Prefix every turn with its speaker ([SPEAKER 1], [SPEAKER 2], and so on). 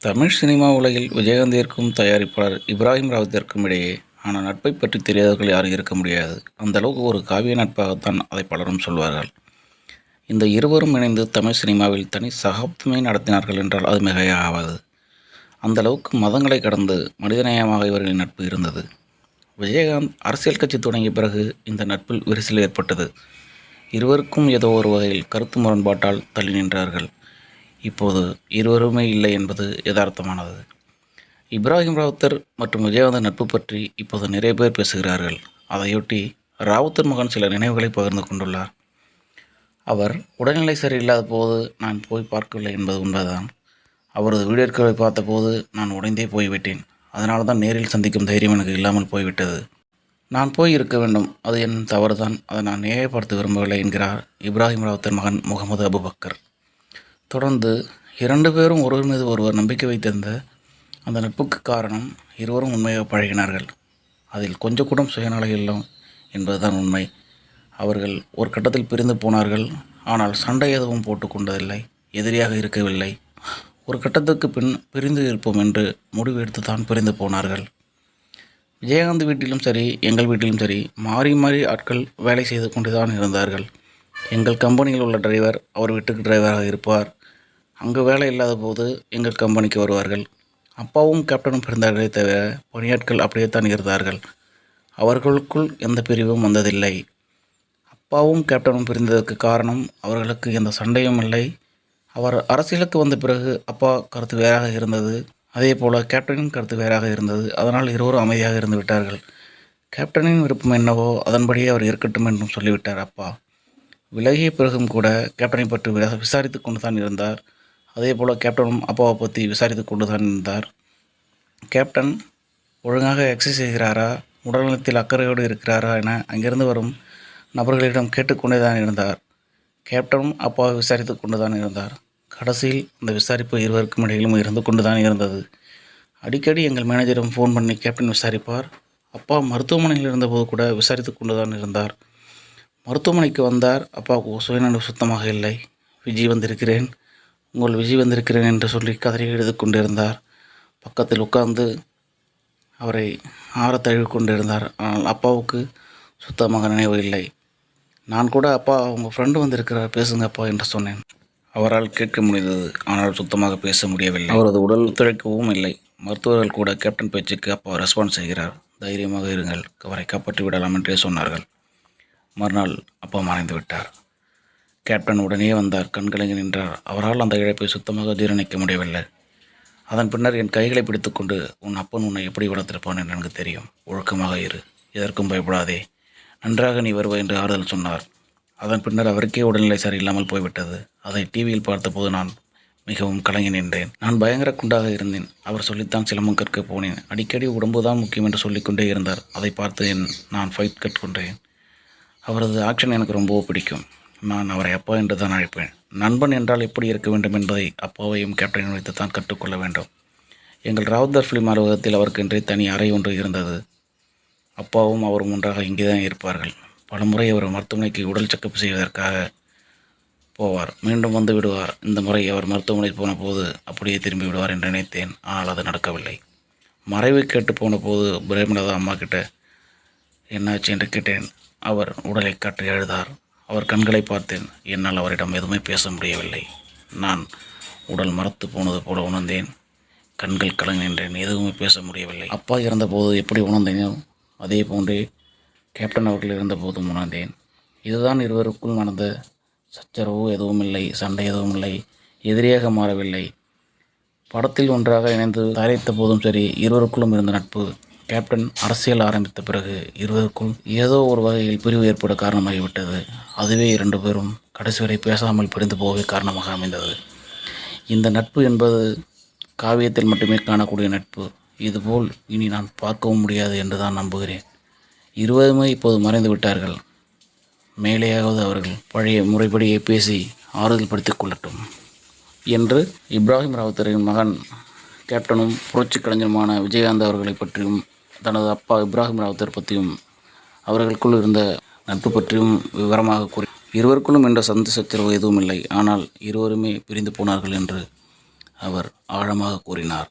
[SPEAKER 1] Tamil cinema உலகில் விஜயகாந்திற்கும் தயாரிப்பாளர் இப்ராஹிம் ராவுத்திற்கும் இடையே ஆன நட்பை பற்றி தெரியாதவர்கள் யாரும் இருக்க முடியாது. அந்த அளவுக்கு ஒரு காவிய நட்பாகத்தான் அதை பலரும் சொல்வார்கள். இந்த இருவரும் இணைந்து தமிழ் சினிமாவில் தனி சகாப்தமே நடத்தினார்கள் என்றால் அது மிகையாகாது. அந்த அளவுக்கு மதங்களை கடந்து மனிதநேயமாக இவர்களின் நட்பு இருந்தது. விஜயகாந்த் அரசியல் கட்சி தொடங்கிய பிறகு இந்த நட்பில் விரிசல் ஏற்பட்டது. இருவருக்கும் ஏதோ ஒரு வகையில் கருத்து முரண்பாட்டால் தள்ளி நின்றார்கள். இப்போது இருவருமே இல்லை என்பது யதார்த்தமானது. இப்ராஹிம் ராவுத்தர் மற்றும் விஜயகாந்தன் நட்பு பற்றி இப்போது நிறைய பேர் பேசுகிறார்கள். அதையொட்டி ராவுத்தர் மகன் சில நினைவுகளை பகிர்ந்து கொண்டுள்ளார். அவர் உடல்நிலை சரியில்லாத போது நான் போய் பார்க்கவில்லை என்பது உண்மைதான். அவரது வீடியோக்களை பார்த்தபோது நான் உடைந்தே போய்விட்டேன். அதனால தான் நேரில் சந்திக்கும் தைரியம் எனக்கு இல்லாமல் போய்விட்டது. நான் போய் இருக்க வேண்டும், அது என் தவறுதான். அதை நான் நியாயப்படுத்த விரும்பவில்லை என்கிறார் இப்ராஹிம் ராவுத்தர் மகன் முகமது அபுபக்கர். தொடர்ந்து இரண்டு பேரும் ஒருவர் மீது ஒருவர் நம்பிக்கை வைத்திருந்த அந்த நட்புக்கு காரணம் இருவரும் உண்மையாக பழகினார்கள். அதில் கொஞ்சம் கூட சுயநலம் இல்லை என்பதுதான் உண்மை. அவர்கள் ஒரு கட்டத்தில் பிரிந்து போனார்கள். ஆனால் சண்டை எதுவும் போட்டுக்கொண்டதில்லை, எதிரியாக இருக்கவில்லை. ஒரு கட்டத்துக்கு பின் பிரிந்து இருப்போம் என்று முடிவு எடுத்து தான் பிரிந்து போனார்கள். விஜயகாந்த் வீட்டிலும் சரி, எங்கள் வீட்டிலும் சரி, மாறி மாறி ஆட்கள் வேலை செய்து கொண்டு தான் இருந்தார்கள். எங்கள் கம்பெனியில் உள்ள டிரைவர் அவர் வீட்டுக்கு டிரைவராக இருப்பார். அங்கு வேலை இல்லாத போது எங்கள் கம்பெனிக்கு வருவார்கள். அப்பாவும் கேப்டனும் பிறந்தார்களே தவிர பணியாட்கள் அப்படியே தான் இருந்தார்கள். அவர்களுக்குள் எந்த பிரிவும் வந்ததில்லை. அப்பாவும் கேப்டனும் பிரிந்ததற்கு காரணம் அவர்களுக்கு எந்த சண்டையும் இல்லை. அவர் அரசியலுக்கு வந்த பிறகு அப்பா கருத்து வேறாக இருந்தது. அதே போல் கேப்டனின் கருத்து வேறாக இருந்தது. அதனால் இருவரும் அமைதியாக இருந்து விட்டார்கள். கேப்டனின் விருப்பம் என்னவோ அதன்படியே அவர் இருக்கட்டும் என்றும் சொல்லிவிட்டார் அப்பா. விலகிய பிறகும் கூட கேப்டனை பற்றி விசாரித்து கொண்டு தான் இருந்தார். அதே போல் கேப்டனும் அப்பாவை பற்றி விசாரித்து கொண்டு தான் இருந்தார். கேப்டன் ஒழுங்காக எக்ஸசைஸ் செய்கிறாரா, உடல்நலத்தில் அக்கறையோடு இருக்கிறாரா என அங்கிருந்து வரும் நபர்களிடம் கேட்டுக்கொண்டே தான் இருந்தார். கேப்டனும் அப்பாவை விசாரித்து கொண்டு தான் இருந்தார். கடைசியில் அந்த விசாரிப்பு இருவருக்கும் இடையிலும் இருந்து கொண்டு தான் இருந்தது. அடிக்கடி எங்கள் மேனேஜரிடம் ஃபோன் பண்ணி கேப்டன் விசாரிப்பார். அப்பா மருத்துவமனையில் இருந்தபோது கூட விசாரித்து கொண்டு தான் இருந்தார். மருத்துவமனைக்கு வந்தார். அப்பாவுக்கு சுயநலம் சுத்தமாக இல்லை. விஜய் வந்திருக்கிறேன், உங்கள் விஜய் வந்திருக்கிறேன் என்று சொல்லி கதறி எழுது கொண்டிருந்தார். பக்கத்தில் உட்கார்ந்து அவரை ஆற தழுவி கொண்டிருந்தார். ஆனால் அப்பாவுக்கு சுத்தமாக நினைவு இல்லை. நான் கூட அப்பா உங்கள் ஃப்ரெண்டு வந்திருக்கிறார், பேசுங்க அப்பா என்று சொன்னேன். அவரால் கேட்க முடிந்தது, ஆனால் சுத்தமாக பேச முடியவில்லை. அவரது உடல் ஒத்துழைக்கவும் இல்லை. மருத்துவர்கள் கூட கேப்டன் பேச்சுக்கு அப்பா ரெஸ்பான்ஸ் செய்கிறார், தைரியமாக இருங்கள், அவரை காப்பாற்றி விடலாம் என்றே சொன்னார்கள். மறுநாள் அப்பா மறைந்து விட்டார். கேப்டன் உடனே வந்தார், கண்கலங்கி நின்றார். அவரால் அந்த இழப்பை சுத்தமாக ஜீரணிக்க முடியவில்லை. அதன் பின்னர் என் கைகளை பிடித்துக்கொண்டு, உன் அப்பன் உன்னை எப்படி வளர்த்திருப்பான் என்று எனக்கு தெரியும், ஒழுக்கமாக இரு, எதற்கும் பயப்படாதே, நன்றாக நீ வருவாய் என்று ஆறுதல் சொன்னார். அதன் பின்னர் அவருக்கே உடல்நிலை சரியில்லாமல் போய்விட்டது. அதை டிவியில் பார்த்தபோது நான் மிகவும் கலங்கி நின்றேன். நான் பயங்கர குண்டாக இருந்தேன். அவர் சொல்லித்தான் சிலம்பம் கற்க போனேன். அடிக்கடி உடம்பு தான் முக்கியம் என்று சொல்லிக்கொண்டே இருந்தார். அதை பார்த்து நான் ஃபைட் கற்றுக்கொண்டேன். அவரது ஆக்ஷன் எனக்கு ரொம்ப பிடிக்கும். நான் அவரை அப்பா என்று தான் அழைப்பேன். நண்பன் என்றால் எப்படி இருக்க வேண்டும் என்பதை அப்பாவையும் கேப்டனையும் வைத்து தான் கற்றுக்கொள்ள வேண்டும். எங்கள் ராவுத்தர் ஃபிலிம் அலுவலகத்தில் அவருக்கென்றே தனி அறை ஒன்று இருந்தது. அப்பாவும் அவரும் ஒன்றாக இங்கே தான் இருப்பார்கள். பலமுறை அவர் மருத்துவமனைக்கு உடல் செக்கப் செய்வதற்காக போவார், மீண்டும் வந்து விடுவார். இந்த முறை அவர் மருத்துவமனைக்கு போன போது அப்படியே திரும்பி விடுவார் என்று நினைத்தேன். ஆனால் அது நடக்கவில்லை. மறைவு கேட்டு போன போது பிரேமலதா அம்மா கிட்ட என்னாச்சு என்று கேட்டேன். அவர் உடலை காட்டி எழுதார். அவர் கண்களை பார்த்தேன். என்னால் அவரிடம் எதுவுமே பேச முடியவில்லை. நான் உடல் மரத்து போனது போல உணர்ந்தேன். கண்கள் கலங்கி நின்றேன். எதுவுமே பேச முடியவில்லை. அப்பா இறந்தபோது எப்படி உணர்ந்தேனோ அதே போன்றே கேப்டன் அவர்கள் இருந்தபோதும் உணர்ந்தேன். இதுதான் இருவருக்குள் நடந்த சச்சரவு. எதுவும் இல்லை, சண்டை எதுவும் இல்லை, எதிரியாக மாறவில்லை. படத்தில் ஒன்றாக இணைந்து தயாரித்த போதும் சரி, இருவருக்குள்ளும் இருந்த நட்பு கேப்டன் அரசியல் ஆரம்பித்த பிறகு இருவருக்குள் ஏதோ ஒரு வகையில் பிரிவு ஏற்பட காரணமாகிவிட்டது. அதுவே இரண்டு பேரும் கடைசி வரை பேசாமல் பிரிந்து போகவே காரணமாக அமைந்தது. இந்த நட்பு என்பது காவியத்தில் மட்டுமே காணக்கூடிய நட்பு. இதுபோல் இனி நான் பார்க்கவும் முடியாது என்று தான் நம்புகிறேன். இருவருமே இப்போது மறைந்து விட்டார்கள். மேலேயாவது அவர்கள் பழைய முறைப்படியே பேசி ஆறுதல் படுத்திக் கொள்ளட்டும் என்று இப்ராஹிம் ராவுத்தரின் மகன் கேப்டனும் புரட்சி கலைஞருமான விஜயகாந்த் அவர்களை பற்றியும், தனது அப்பா இப்ராஹிம் ராவுத்தர் பற்றியும், அவர்களுக்குள் இருந்த நட்பு பற்றியும் விவரமாக இருவருக்குள்ளும் என்ற சந்தி சச்சரவு எதுவும் இல்லை. ஆனால் இருவருமே பிரிந்து போனார்கள் என்று அவர் ஆழமாக கூறினார்.